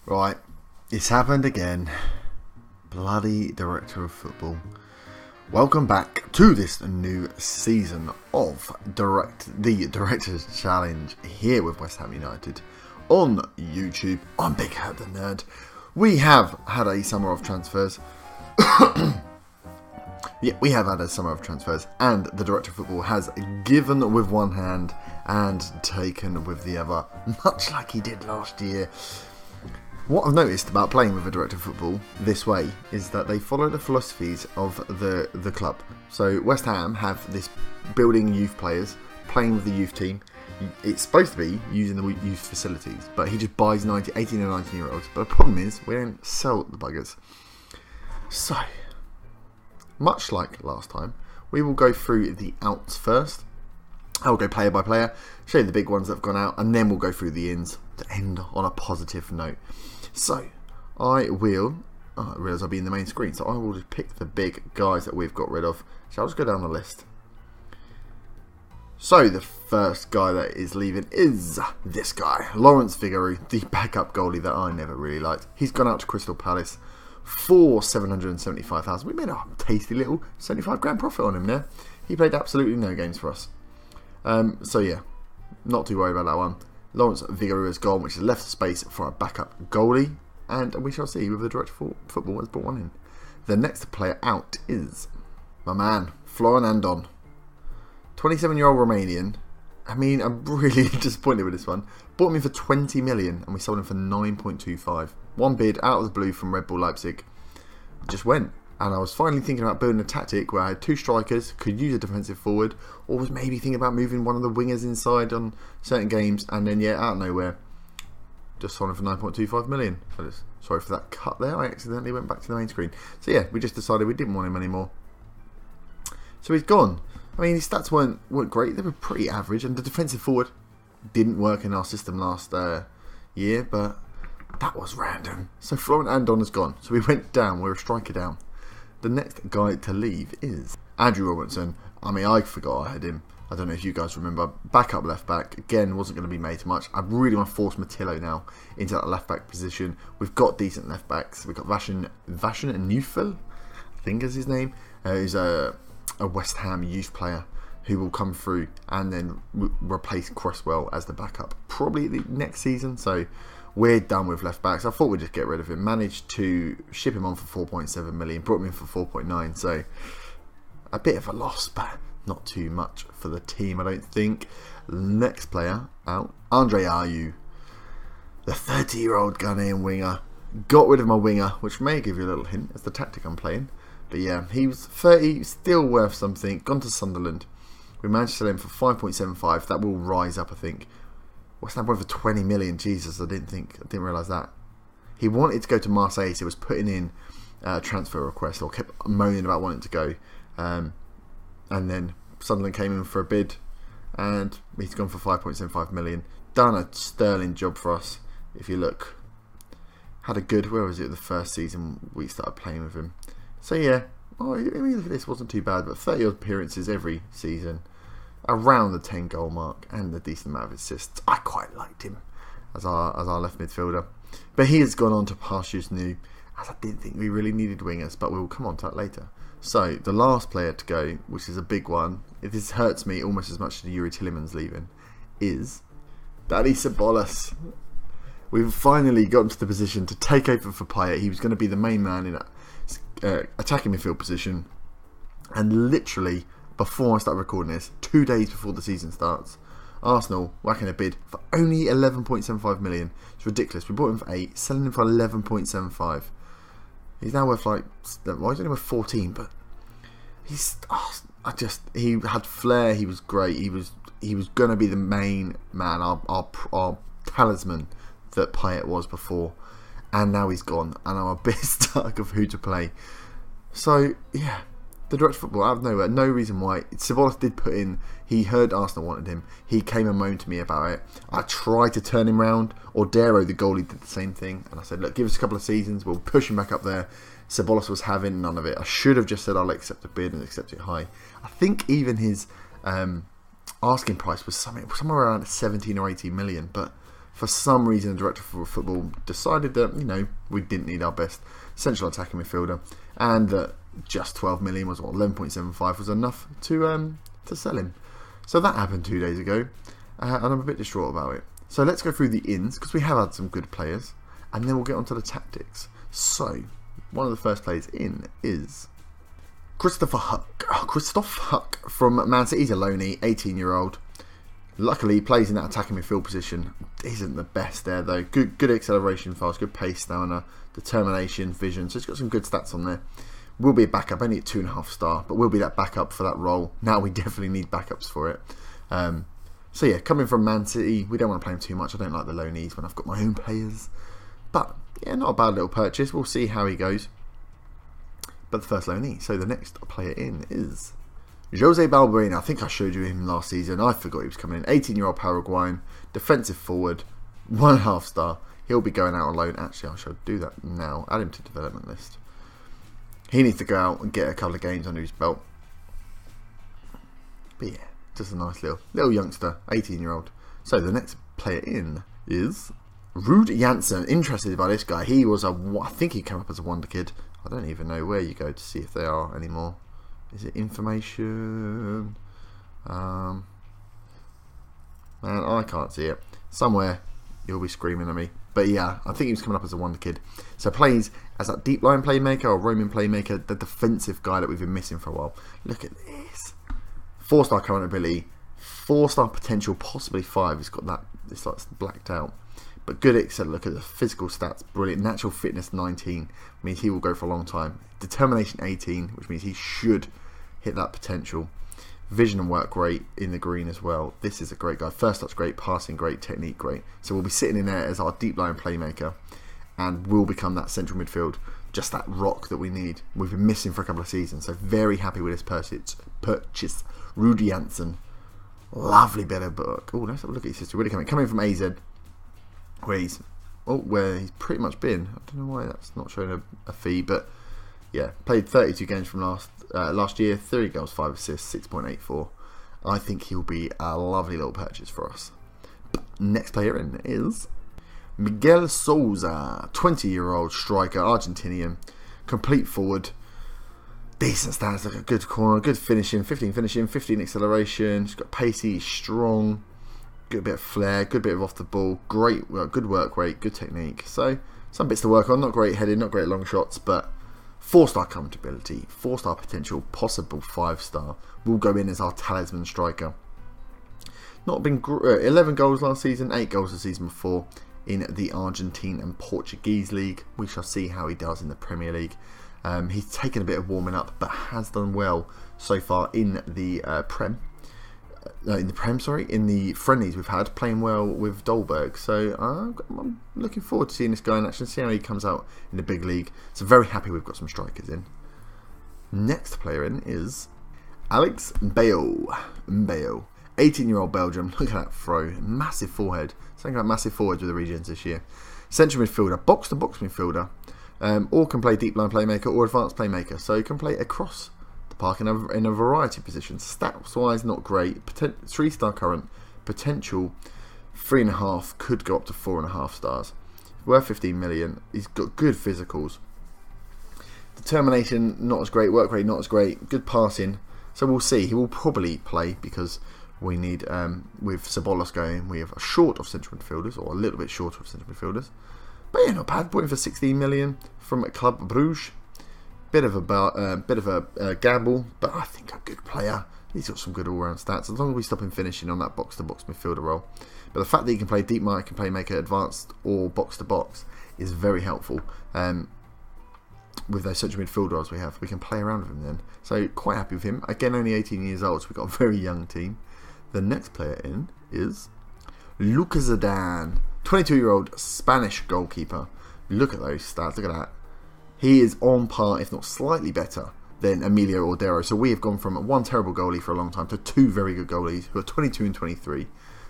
Right, it's happened again. Bloody Director of Football. Welcome back to this new season of the Director's Challenge here with West Ham United on YouTube. I'm Big Herb the Nerd. We have had a summer of transfers. We have had a summer of transfers, and the Director of Football has given with one hand and taken with the other, much like he did last year. What I've noticed about playing with a Director of Football this way is that they follow the philosophies of the club. So West Ham have this building youth players, playing with the youth team. It's supposed to be using the youth facilities, but he just buys 18 and 19 year olds. But the problem is, we don't sell the buggers. So, much like last time, we will go through the outs first. I'll go player by player, show you the big ones that have gone out, and then we'll go through the ins to end on a positive note. So, I realise I'll be in the main screen, so I will just pick the big guys that we've got rid of. So I'll just go down the list. So, the first guy that is leaving is this guy, Lawrence Vigouroux, the backup goalie that I never really liked. He's gone out to Crystal Palace for $775,000. We made a tasty little 75 grand profit on him there. He played absolutely no games for us. So yeah, not too worried about that one. Lawrence Vigouroux has gone, which has left space for a backup goalie, and we shall see whether the Director of Football has brought one in. The next player out is my man, Florin Andon. 27-year-old Romanian. I mean, I'm really disappointed with this one. Bought him in for 20 million, and we sold him for 9.25. One bid out of the blue from Red Bull Leipzig. Just went. And I was finally thinking about building a tactic where I had two strikers, could use a defensive forward, or was maybe thinking about moving one of the wingers inside on certain games, and then, yeah, out of nowhere, just sold him for 9.25 million. Sorry for that cut there, I accidentally went back to the main screen. So yeah, we just decided we didn't want him anymore. So he's gone. I mean, his stats weren't great, they were pretty average, and the defensive forward didn't work in our system last year, but that was random. So Florin Andon has gone, so we went down, we're a striker down. The next guy to leave is Andrew Robertson. I mean, I forgot I had him. I don't know if you guys remember. Backup left back. Again, wasn't going to be made much. I really want to force Matillo now into that left back position. We've got decent left backs. We've got Vashan Neufel, I think is his name. Who's a West Ham youth player who will come through and then replace Cresswell as the backup. Probably the next season. So we're done with left backs. I thought we'd just get rid of him. Managed to ship him on for 4.7 million. Brought him in for 4.9. So a bit of a loss, but not too much for the team, I don't think. Next player out, Andre Ayew, the 30-year-old Ghanaian winger. Got rid of my winger, which may give you a little hint as the tactic I'm playing. But yeah, he was 30, still worth something. Gone to Sunderland. We managed to sell him for 5.75. That will rise up, I think. What's that one for 20 million? Jesus, I didn't realise that. He wanted to go to Marseille, so he was putting in a transfer request, or kept moaning about wanting to go. And then Sunderland came in for a bid, and he's gone for 5.75 million. Done a sterling job for us. If you look, had a good, where was it, the first season we started playing with him. So yeah, I mean, look at this, wasn't too bad, but 30 odd appearances every season. Around the 10 goal mark and a decent amount of assists. I quite liked him as our left midfielder, but he has gone on to pastures new, as I didn't think we really needed wingers, but we will come on to that later. So the last player to go, which is a big one, if this hurts me almost as much as Yuri Tielemans leaving, is Daddy Ceballos. We've finally gotten to the position to take over for Payet. He was going to be the main man in that attacking midfield position, and literally before I start recording this, 2 days before the season starts, Arsenal whacking a bid for only 11.75 million. It's ridiculous. We bought him for 8, selling him for 11.75. He's now worth well, he's only worth 14, but he had flair. He was great. He was going to be the main man, our talisman that Payet was before, and now he's gone, and I'm a bit stuck of who to play. So yeah. The Director of Football, out of nowhere, no reason why. Ceballos did put in, he heard Arsenal wanted him. He came and moaned to me about it. I tried to turn him round. Ordero, the goalie, did the same thing. And I said, look, give us a couple of seasons. We'll push him back up there. Ceballos was having none of it. I should have just said I'll accept a bid and accept it high. I think even his asking price was somewhere around 17 or 18 million. But For some reason, the director of football decided that, we didn't need our best central attacking midfielder, and that just 12 million was, or 11.75 was enough to sell him. So that happened 2 days ago, and I'm a bit distraught about it. So let's go through the ins, because we have had some good players, and then we'll get onto the tactics. So, one of the first players in is Christoph Huck from Man City. He's a loanee, 18-year-old. Luckily, he plays in that attacking midfield position. Isn't the best there, though. Good acceleration fast, good pace, stamina, determination, vision. So he's got some good stats on there. Will be a backup, only at 2.5 star, but will be that backup for that role. Now we definitely need backups for it. So yeah, coming from Man City, we don't want to play him too much. I don't like the loanees when I've got my own players. But yeah, not a bad little purchase. We'll see how he goes. But the first loanee. So the next player in is Jose Balbuena. I think I showed you him last season. I forgot he was coming in. 18-year-old Paraguayan, defensive forward, 1.5 star. He'll be going out on loan. Actually, I should do that now. Add him to development list. He needs to go out and get a couple of games under his belt. But yeah, just a nice little youngster, 18-year-old. So the next player in is Ruud Janssen. Interested by this guy. He was I think he came up as a wonder kid. I don't even know where you go to see if they are anymore. Is it information? Man, I can't see it. Somewhere you'll be screaming at me. But yeah, I think he was coming up as a wonder kid. So plays as that deep line playmaker or roaming playmaker, the defensive guy that we've been missing for a while. Look at this. 4-star current ability, 4-star potential, possibly 5. He's got that, it's like blacked out. But good excel. Look at the physical stats, brilliant. Natural fitness 19, means he will go for a long time. Determination 18, which means he should hit that potential. Vision and work great in the green as well. This is a great guy. First touch great, passing great, technique great. So we'll be sitting in there as our deep line playmaker, and will become that central midfield, just that rock that we need. We've been missing for a couple of seasons. So very happy with this purchase. Ruud Janssen, lovely bit of book. Oh, let's have a look at his history. Really coming from AZ, where he's pretty much been. I don't know why that's not showing a fee, but yeah, played 32 games from last year, 30 goals, 5 assists, 6.84. I think he'll be a lovely little purchase for us. Next player in is Miguel Souza, 20-year-old striker, Argentinian, complete forward, decent stats, like a good corner, good finishing, 15 finishing, 15 acceleration. He's got pacey, strong, good bit of flair, good bit of off the ball, great, good work rate, good technique. So some bits to work on. Not great heading, not great long shots, but 4-star comfortability, 4-star potential, possible 5-star. Will go in as our talisman striker. Not been 11 goals last season, 8 goals the season before in the Argentine and Portuguese league. We shall see how he does in the Premier League. He's taken a bit of warming up, but has done well so far in the in the friendlies we've had, playing well with Dolberg. So I'm looking forward to seeing this guy in action, see how he comes out in the big league. So very happy we've got some strikers in. Next player in is Alex Bayo. 18-year-old Belgium. Look at that throw. Massive forehead. Something about massive foreheads with the regions this year. Central midfielder, box-to-box midfielder. Or can play deep line playmaker or advanced playmaker. So he can play across the park in a variety of positions. Stats-wise, not great. 3-star current. Potential 3.5. Could go up to 4.5 stars. Worth 15 million. He's got good physicals. Determination, not as great. Work rate, not as great. Good passing. So we'll see. He will probably play because we need, with Ceballos going, we have a short of central midfielders, or a little bit shorter of central midfielders. But yeah, not bad. Bought him for 16 million from Club Bruges. Bit of a gamble, but I think a good player. He's got some good all-round stats, as long as we stop him finishing on that box-to-box midfielder role. But the fact that he can play deep mark, can play maker, advanced, or box-to-box is very helpful. With those central midfield roles we have, we can play around with him then. So quite happy with him. Again, only 18 years old, so we've got a very young team. The next player in is Lucas Zidane, 22-year-old Spanish goalkeeper. Look at those stats. Look at that. He is on par, if not slightly better, than Emilio Ordero. So we have gone from one terrible goalie for a long time to 2 very good goalies who are 22 and 23.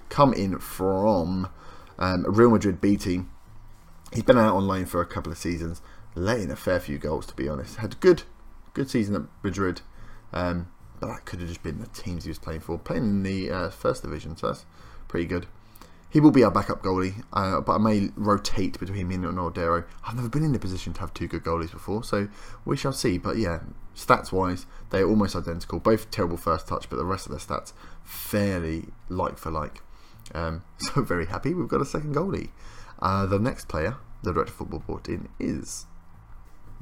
Come in from Real Madrid B team. He's been out on loan for a couple of seasons, letting a fair few goals, to be honest. Had a good season at Madrid, but that could have just been the teams he was playing for. Playing in the first division, so that's pretty good. He will be our backup goalie, but I may rotate between him and Ordero. I've never been in a position to have 2 good goalies before, so we shall see. But yeah, stats-wise, they're almost identical. Both terrible first touch, but the rest of their stats fairly like for like. So very happy we've got a second goalie. The next player the Director of Football brought in is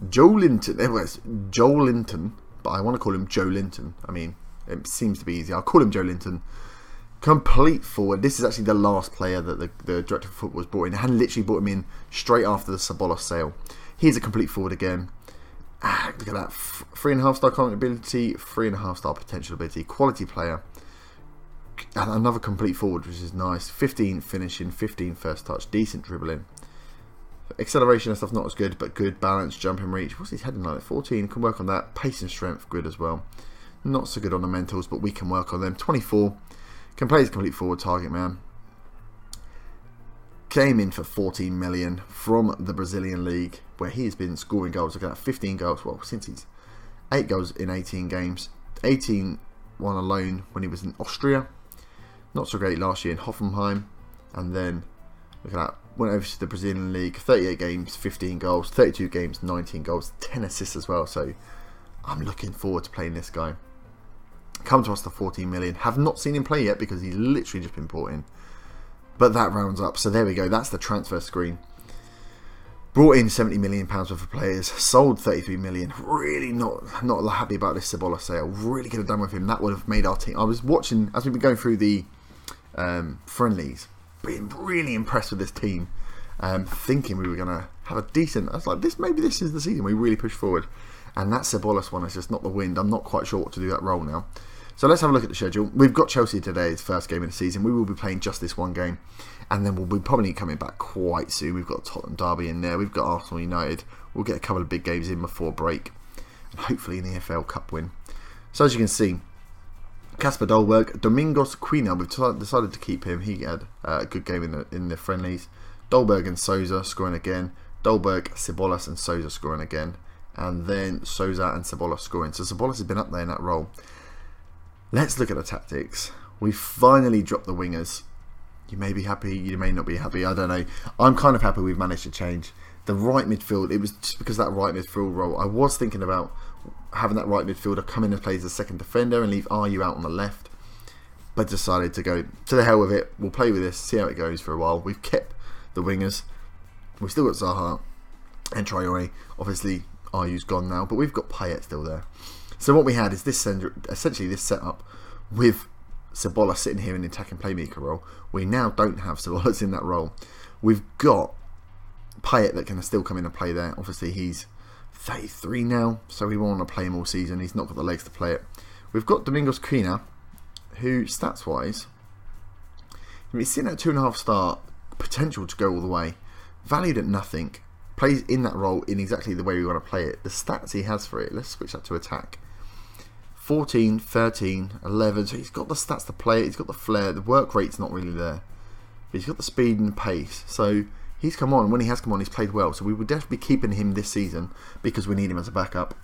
Joe Linton. It's Joel Linton, but I want to call him Joe Linton. I mean, it seems to be easy. I'll call him Joe Linton. Complete forward. This is actually the last player that the Director of Football was brought in. I had literally brought him in straight after the Sabolos sale. He's a complete forward again. Look at that. 3.5 star current ability, 3.5 star potential ability. Quality player. And another complete forward, which is nice. 15 finishing, 15 first touch, decent dribbling. Acceleration and stuff not as good, but good. Balance, jumping reach. What's his heading like? 14, can work on that. Pace and strength, good as well. Not so good on the mentals, but we can work on them. 24, can play as complete forward, target man. Came in for 14 million from the Brazilian League, where he has been scoring goals. Look at that, 15 goals. Well, since he's 8 goals in 18 games. 18 one alone when he was in Austria. Not so great last year in Hoffenheim. And then, look at that, went over to the Brazilian League. 38 games, 15 goals. 32 games, 19 goals. 10 assists as well. So, I'm looking forward to playing this guy. Come to us for 14 million. Have not seen him play yet because he's literally just been brought in. But that rounds up. So there we go. That's the transfer screen. Brought in £70 million worth of players. Sold 33 million. Really not happy about this Sabola sale. Really could have done with him. That would have made our team. I was watching as we've been going through the friendlies. Being really impressed with this team. Thinking we were going to have a decent. I was like, maybe this is the season we really push forward. And that Sabolas one is just not the wind. I'm not quite sure what to do that role now. So let's have a look at the schedule. We've got Chelsea today, it's first game of the season. We will be playing just this one game. And then we'll be probably coming back quite soon. We've got Tottenham Derby in there. We've got Arsenal United. We'll get a couple of big games in before break. And hopefully an EFL Cup win. So as you can see, Kasper Dolberg, Domingos Quina, we've decided to keep him. He had a good game in the friendlies. Dolberg and Souza scoring again. Dolberg, Ceballos and Souza scoring again. And then Souza and Ceballos scoring. So Ceballos has been up there in that role. Let's look at the tactics. We finally dropped the wingers. You may be happy, you may not be happy, I don't know. I'm kind of happy we've managed to change. The right midfield, it was just because of that right midfield role. I was thinking about having that right midfielder come in and play as a second defender and leave RU out on the left. But decided to go to the hell with it. We'll play with this, see how it goes for a while. We've kept the wingers. We've still got Zaha and Traore. Obviously, RU's gone now, but we've got Payet still there. So what we had is essentially this setup with Ceballos sitting here in the attacking playmaker role. We now don't have Ceballos in that role. We've got Payet that can still come in and play there. Obviously he's 33 now, so we want to play him all season. He's not got the legs to play it. We've got Domingos Quina, who stats wise, he's sitting at 2.5 star, potential to go all the way, valued at nothing. Plays in that role in exactly the way we want to play it. The stats he has for it, let's switch that to attack. 14, 13, 11, so he's got the stats to play it, he's got the flair, the work rate's not really there. But he's got the speed and the pace, so he's come on, when he has come on he's played well, so we will definitely be keeping him this season because we need him as a backup.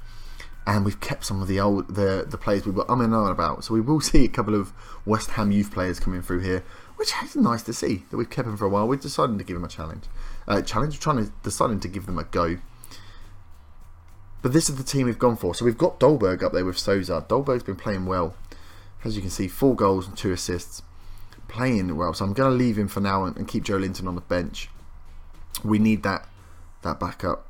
And we've kept some of the players we were umming about, so we will see a couple of West Ham youth players coming through here, which is nice to see, that we've kept him for a while. We're deciding to give him a challenge. Deciding to give them a go. But this is the team we've gone for. So we've got Dolberg up there with Souza. Dolberg's been playing well. As you can see, 4 goals and 2 assists. Playing well. So I'm going to leave him for now and keep Joe Linton on the bench. We need that backup.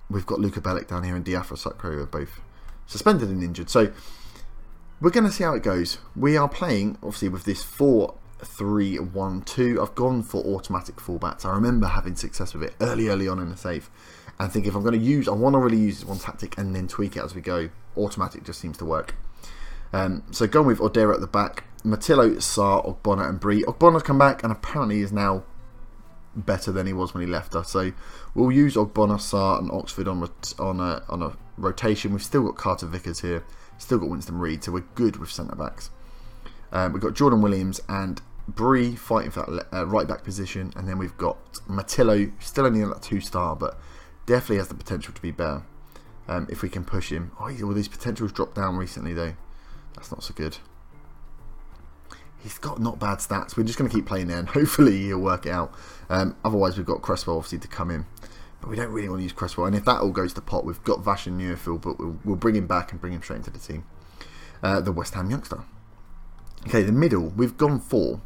We've got Luka Bellic down here and Diafra Sakro who are both suspended and injured. So we're going to see how it goes. We are playing, obviously, with this 4-3-1-2. I've gone for automatic fullbacks. I remember having success with it early on in the save. And think if I'm going to use, I want to really use one tactic and then tweak it as we go. Automatic just seems to work. So going with Ordero at the back, Matillo, Sarr, Ogbonna and Bree. Ogbonna's come back and apparently is now better than he was when he left us. So we'll use Ogbonna, Sarr and Oxford on a rotation. We've still got Carter Vickers here. Still got Winston Reid, so we're good with centre-backs. We've got Jordan Williams and Bree fighting for that right back position, and then we've got Matillo, still only on that 2-star, but definitely has the potential to be better if we can push him. Oh, all these potentials dropped down recently though. That's not so good. He's got not bad stats. We're just going to keep playing there, and hopefully he'll work it out. Otherwise, we've got Cresswell obviously to come in, but we don't really want to use Cresswell. And if that all goes to pot, we've got Vash and Newfield, but we'll bring him back and bring him straight into the team. The West Ham youngster. Okay, the middle, we've gone for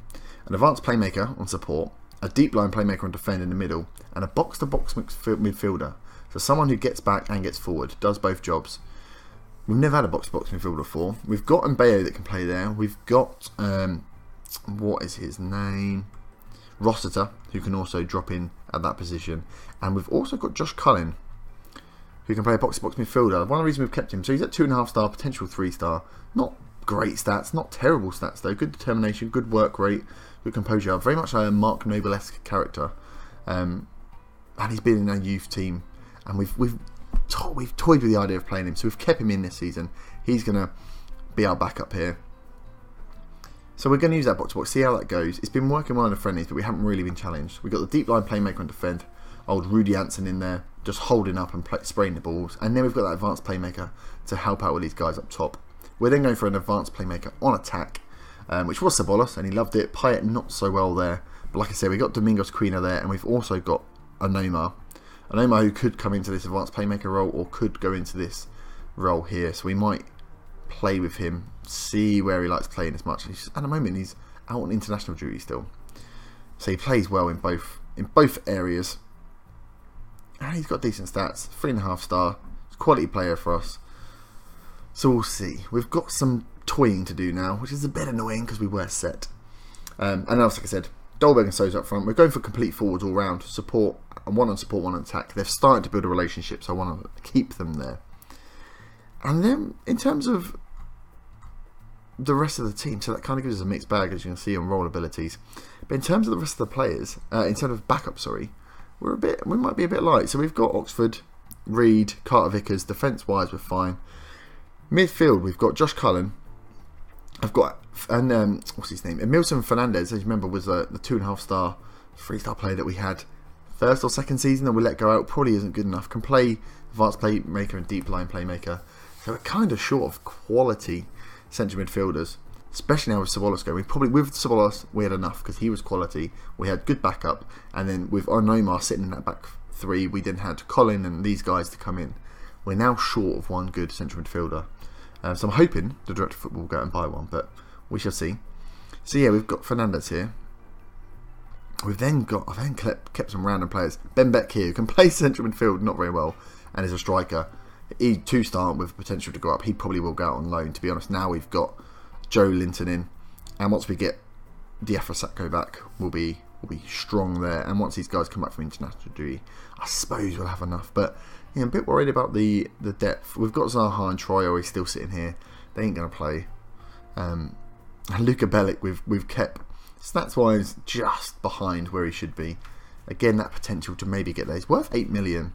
an advanced playmaker on support, a deep line playmaker on defend in the middle, and a box-to-box midfielder. So someone who gets back and gets forward, does both jobs. We've never had a box-to-box midfielder before. We've got Mbayo that can play there. We've got, what is his name? Rossiter, who can also drop in at that position. And we've also got Josh Cullen, who can play a box-to-box midfielder. One of the reasons we've kept him, so he's at 2.5 star, potential 3 star. Not great stats, not terrible stats though. Good determination, good work rate, good composure. Very much a Mark Noble-esque character. And he's been in our youth team. And we've toyed with the idea of playing him, so we've kept him in this season. He's going to be our backup here. So we're going to use that box to box, see how that goes. It's been working well in the friendlies, but we haven't really been challenged. We've got the deep line playmaker on defend, old Rudy Anson in there, just holding up and spraying the balls. And then we've got that advanced playmaker to help out with these guys up top. We're then going for an advanced playmaker on attack, which was Ceballos, and he loved it. Payet not so well there. But like I said, we've got Domingos Quina there, and we've also got Anoma. Anoma who could come into this advanced playmaker role or could go into this role here. So we might play with him, see where he likes playing as much. At the moment he's out on international duty still. So he plays well in both areas. And he's got decent stats. 3.5 star. Quality player for us. So we'll see. We've got some toying to do now, which is a bit annoying because we were set. And else, like I said, Dolberg and Sousa up front. We're going for complete forwards all round. Support, one on support, one on attack. They've started to build a relationship, so I want to keep them there. And then, in terms of the rest of the team, so that kind of gives us a mixed bag, as you can see on role abilities. But in terms of the rest of the players, in terms of backup, sorry, we might be a bit light. So we've got Oxford, Reed, Carter Vickers. Defence-wise, we're fine. Midfield, we've got Josh Cullen. I've got, and what's his name? Emilson Fernandez, as you remember, was the 2.5 star, 3 star player that we had first or second season that we let go out. Probably isn't good enough. Can play advanced playmaker and deep line playmaker. So we're kind of short of quality central midfielders, especially now with Ceballos going. With Ceballos we had enough because he was quality. We had good backup, and then with Onomar sitting in that back 3, we then had Colin and these guys to come in. We're now short of one good central midfielder. So I'm hoping the director of football will go out and buy one, but we shall see. So yeah, we've got Fernandez here. I've then kept some random players. Ben Beck here, who can play central midfield, not very well, and is a striker. He's 2-star with potential to go up. He probably will go out on loan, to be honest. Now we've got Joe Linton in, and once we get Diafra back, we'll be strong there. And once these guys come back from international duty, I suppose we'll have enough. But yeah, I'm a bit worried about the depth. We've got Zaha and Troy always still sitting here. They ain't going to play. And Luka Bellic, we've kept stats-wise just behind where he should be. Again, that potential to maybe get there. He's worth 8 million.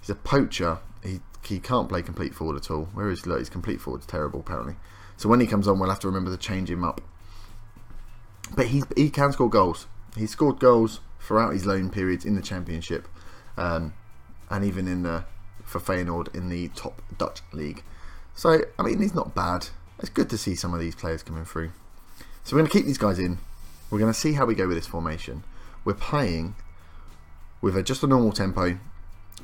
He's a poacher. He can't play complete forward at all. Where is his complete forward's terrible apparently. So when he comes on, we'll have to remember to change him up. But he can score goals. He's scored goals throughout his loan periods in the Championship, and even for Feyenoord in the top Dutch league. So I mean, he's not bad. It's good to see some of these players coming through. So we're going to keep these guys in. We're going to see how we go with this formation. We're playing with just a normal tempo,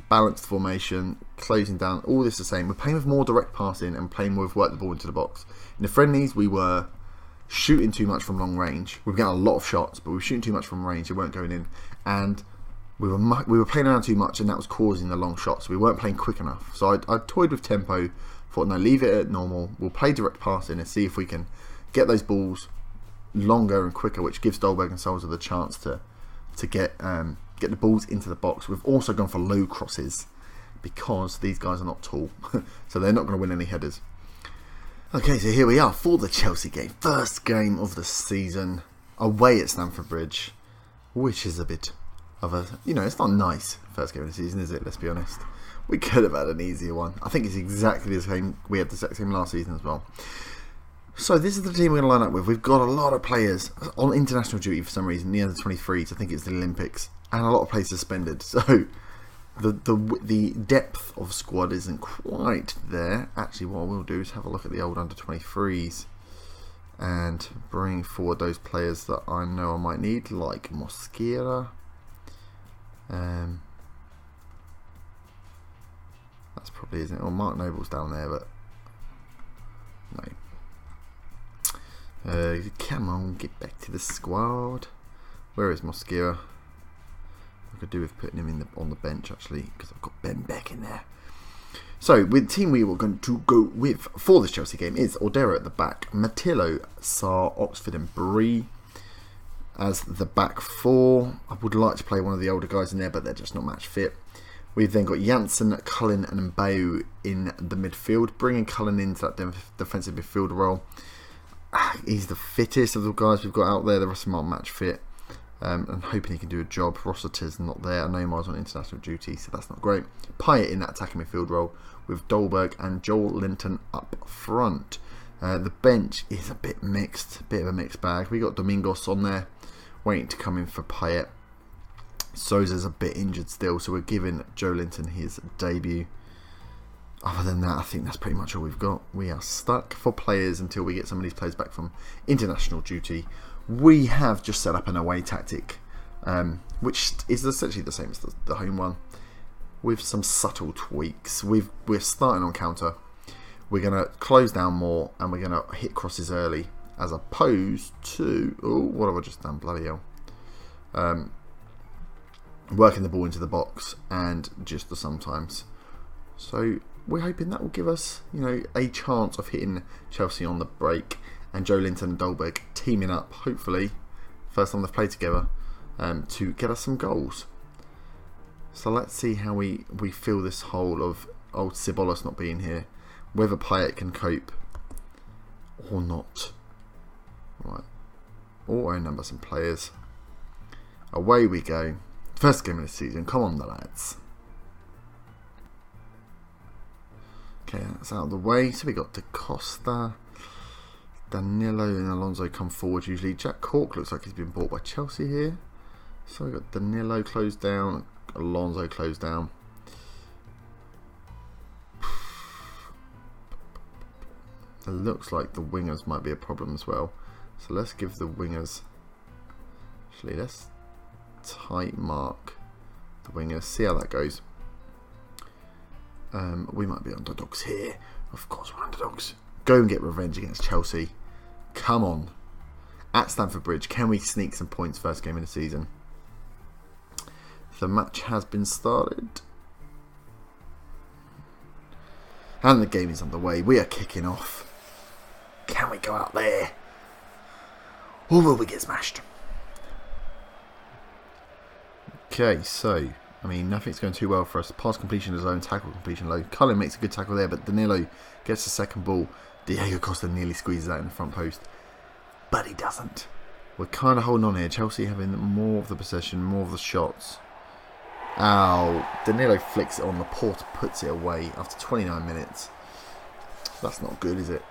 balanced formation, closing down, all this the same. We're playing with more direct passing and playing with work the ball into the box. In the friendlies, we were shooting too much from long range. We've got a lot of shots, but we were shooting too much from range. They weren't going in, and we were playing around too much, and that was causing the long shots. We weren't playing quick enough. So I toyed with tempo. Thought, no, leave it at normal. We'll play direct passing and see if we can get those balls longer and quicker, which gives Dolberg and Sousa the chance to get the balls into the box. We've also gone for low crosses because these guys are not tall, so they're not going to win any headers. Okay, so here we are for the Chelsea game. First game of the season away at Stamford Bridge, which is a bit of a, it's not nice first game of the season, is it? Let's be honest. We could have had an easier one. I think it's exactly the same. We had the exact same last season as well. So this is the team we're going to line up with. We've got a lot of players on international duty for some reason. The under 23s, I think it's the Olympics, and a lot of players suspended. So the depth of squad isn't quite there. Actually, what I will do is have a look at the old under 23s. and bring forward those players that I know I might need, like Mosquera. That's probably isn't it. Well, Mark Noble's down there, but no. Come on, get back to the squad. Where is Mosquera? I could do with putting him on the bench actually, because I've got Ben back in there. So, with the team we were going to go with for this Chelsea game is Ordero at the back, Matillo, Sarr, Oxford and Bree as the back four. I would like to play one of the older guys in there, but they're just not match fit. We've then got Janssen, Cullen and Mbeu in the midfield, bringing Cullen into that defensive midfield role. He's the fittest of the guys we've got out there. The rest of them aren't match fit. I'm hoping he can do a job. Rossiter's not there. Neymar's on international duty, so that's not great. Pyatt in that attacking midfield role with Dolberg and Joel Linton up front. The bench is a bit mixed, bit of a mixed bag. We got Domingos on there, waiting to come in for Pyatt. Sousa's a bit injured still, so we're giving Joe Linton his debut. Other than that, I think that's pretty much all we've got. We are stuck for players until we get some of these players back from international duty. We have just set up an away tactic, which is essentially the same as the home one, with some subtle tweaks. We're starting on counter. We're going to close down more, and we're going to hit crosses early, as opposed to... Oh, what have I just done? Bloody hell. Working the ball into the box, and just the sometimes. So we're hoping that will give us, a chance of hitting Chelsea on the break. And Joe Linton and Dolberg teaming up, hopefully, first time they've played together, to get us some goals. So let's see how we feel this whole of old Ceballos not being here. Whether Pyatt can cope or not. Right. Auto number some players. Away we go. First game of the season. Come on, the lads. Okay, that's out of the way. So we got Da Costa. Danilo and Alonso come forward usually. Jack Cork looks like he's been bought by Chelsea here. So we've got Danilo closed down, Alonso closed down. It looks like the wingers might be a problem as well. So let's give the wingers... Actually, let's tight mark the wingers. See how that goes. We might be underdogs here. Of course we're underdogs. Go and get revenge against Chelsea. Come on. At Stamford Bridge, can we sneak some points first game of the season? The match has been started. And the game is underway. We are kicking off. Can we go out there? Or will we get smashed? Okay, so... nothing's going too well for us. Pass completion is low, tackle completion low. Cullen makes a good tackle there, but Danilo gets the second ball. Diego Costa nearly squeezes out in the front post, but he doesn't. We're kind of holding on here. Chelsea having more of the possession, more of the shots. Ow. Danilo flicks it on. Laporte puts it away after 29 minutes. That's not good, is it?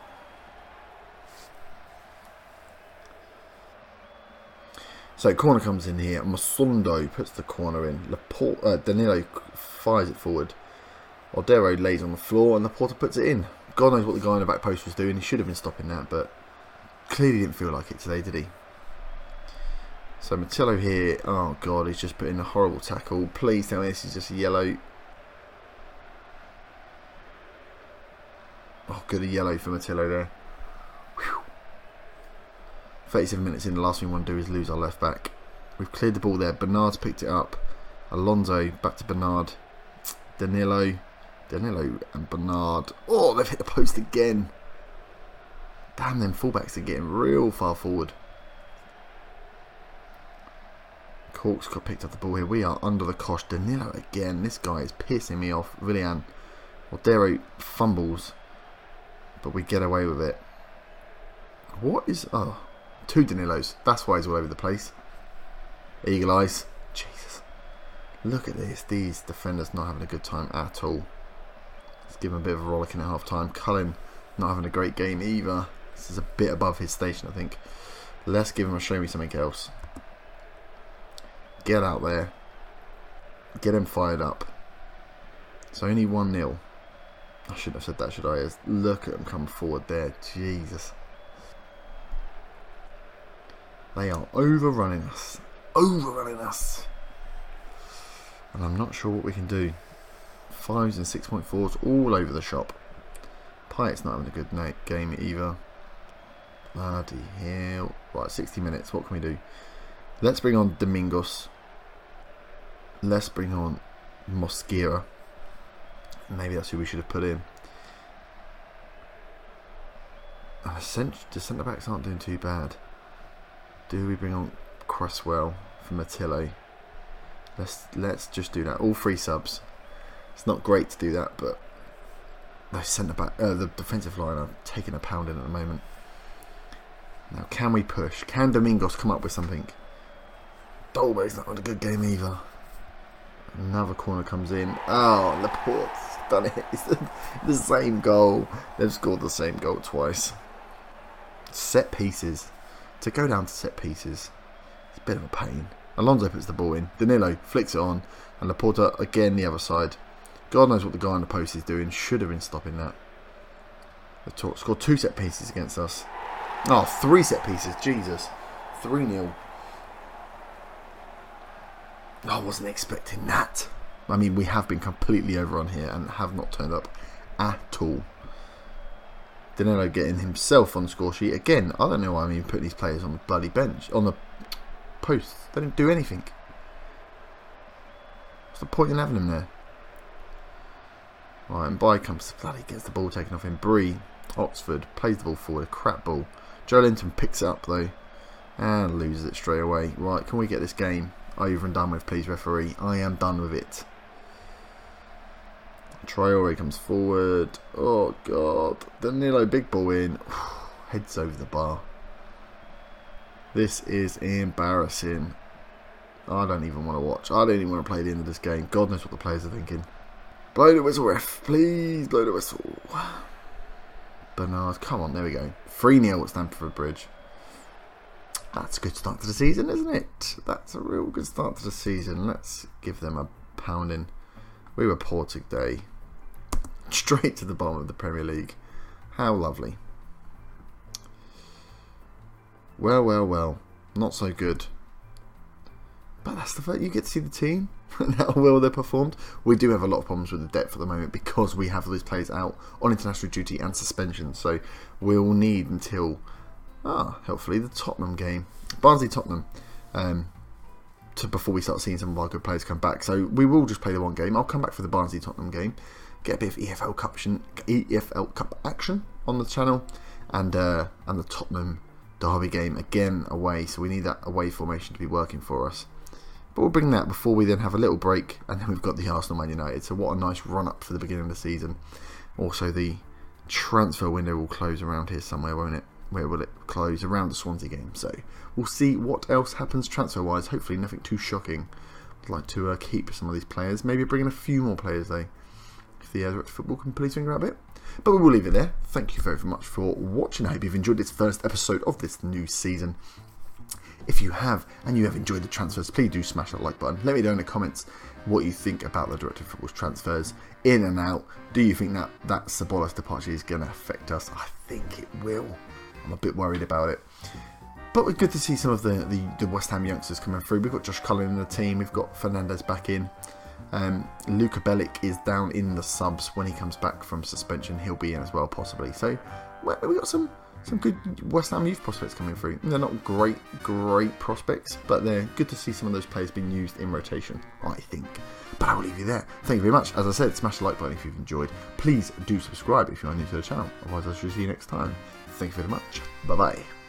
So corner comes in here. Masondo puts the corner in. Danilo fires it forward. Ordero lays on the floor and Laporte puts it in. God knows what the guy in the back post was doing. He should have been stopping that, but clearly didn't feel like it today, did he? So Matillo here. Oh God, he's just put in a horrible tackle. Please tell me this is just a yellow. Oh, good, a yellow for Matillo there. Whew. 37 minutes in, the last thing we want to do is lose our left back. We've cleared the ball there. Bernard's picked it up. Alonso back to Bernard. Danilo and Bernard. Oh, they've hit the post again. Damn, them fullbacks are getting real far forward. Cork's got picked up the ball here. We are under the cosh. Danilo again. This guy is pissing me off. Willian. Ordero fumbles, but we get away with it. What is... Oh, two Danilos. That's why he's all over the place. Eagle eyes. Jesus. Look at this. These defenders not having a good time at all. Let's give him a bit of a rollicking at half time. Cullen not having a great game either. This is a bit above his station, I think. Let's give him a show me something else. Get out there. Get him fired up. It's only 1-0. I shouldn't have said that, should I? Look at him coming forward there. Jesus. They are overrunning us. Overrunning us. And I'm not sure what we can do. 5s and 6.4s all over the shop. Pyatt's not having a good game either. Bloody hell. Right, 60 minutes. What can we do? Let's bring on Domingos. Let's bring on Mosquera. Maybe that's who we should have put in. The centre backs aren't doing too bad. Do we bring on Cresswell for Matillo? Let's just do that. All 3 subs. It's not great to do that, but the defensive line are taking a pounding at the moment. Now, can we push? Can Domingos come up with something? Dolbeck's not had a good game either. Another corner comes in. Oh, Laporte's done it. It's the same goal. They've scored the same goal twice. Set pieces. To go down to set pieces, it's a bit of a pain. Alonso puts the ball in. Danilo flicks it on. And Laporta again the other side. God knows what the guy on the post is doing. Should have been stopping that. They've scored 2 set pieces against us. Oh, 3 set pieces. Jesus. 3-0. I wasn't expecting that. I mean, we have been completely overrun here and have not turned up at all. Danilo getting himself on the score sheet. Again, I don't know why I'm even putting these players on the bloody bench. On the post. They don't do anything. What's the point in having them there? Right, and by comes bloody gets the ball taken off him. Bree, Oxford, plays the ball forward. A crap ball. Joe Linton picks it up though. And loses it straight away. Right, can we get this game over and done with, please, referee? I am done with it. Traore comes forward. Oh, God. Danilo, big ball in. Heads over the bar. This is embarrassing. I don't even want to watch. I don't even want to play the end of this game. God knows what the players are thinking. Blow the whistle, ref. Please blow the whistle. Bernard, come on. There we go. 3-0 at Stamford Bridge. That's a good start to the season, isn't it? That's a real good start to the season. Let's give them a pounding. We were poor today. Straight to the bottom of the Premier League. How lovely. Well. Not so good. But that's the fact. You get to see the team and how well they performed. We do have a lot of problems with the depth at the moment because we have these players out on international duty and suspension. So we'll need until hopefully the Tottenham game, Barnsley-Tottenham, before we start seeing some of our good players come back. So we will just play the one game. I'll come back for the Barnsley-Tottenham game, get a bit of EFL Cup action on the channel, and the Tottenham derby game again away. So we need that away formation to be working for us. But we'll bring that before we then have a little break, and then we've got the Arsenal Man United. So what a nice run up for the beginning of the season. Also, the transfer window will close around here somewhere, won't it? Where will it close? Around the Swansea game. So we'll see what else happens transfer wise. Hopefully nothing too shocking. I'd like to keep some of these players. Maybe bring in a few more players though, if the Director of Football can please finger out a bit. But we will leave it there. Thank you very much for watching. I hope you've enjoyed this first episode of this new season. If you have, and you have enjoyed the transfers, please do smash that like button. Let me know in the comments what you think about the Director of Football's transfers in and out. Do you think that Ceballos departure is going to affect us? I think it will. I'm a bit worried about it. But it's good to see some of the West Ham youngsters coming through. We've got Josh Cullen in the team. We've got Fernandez back in. Luka Bellic is down in the subs. When he comes back from suspension, he'll be in as well, possibly. So we've got some good West Ham youth prospects coming through. They're not great prospects, but they're good to see some of those players being used in rotation, I think. But I will leave you there. Thank you very much. As I said, smash the like button if you've enjoyed. Please do subscribe if you are new to the channel. Otherwise, I shall see you next time. Thank you very much. Bye-bye.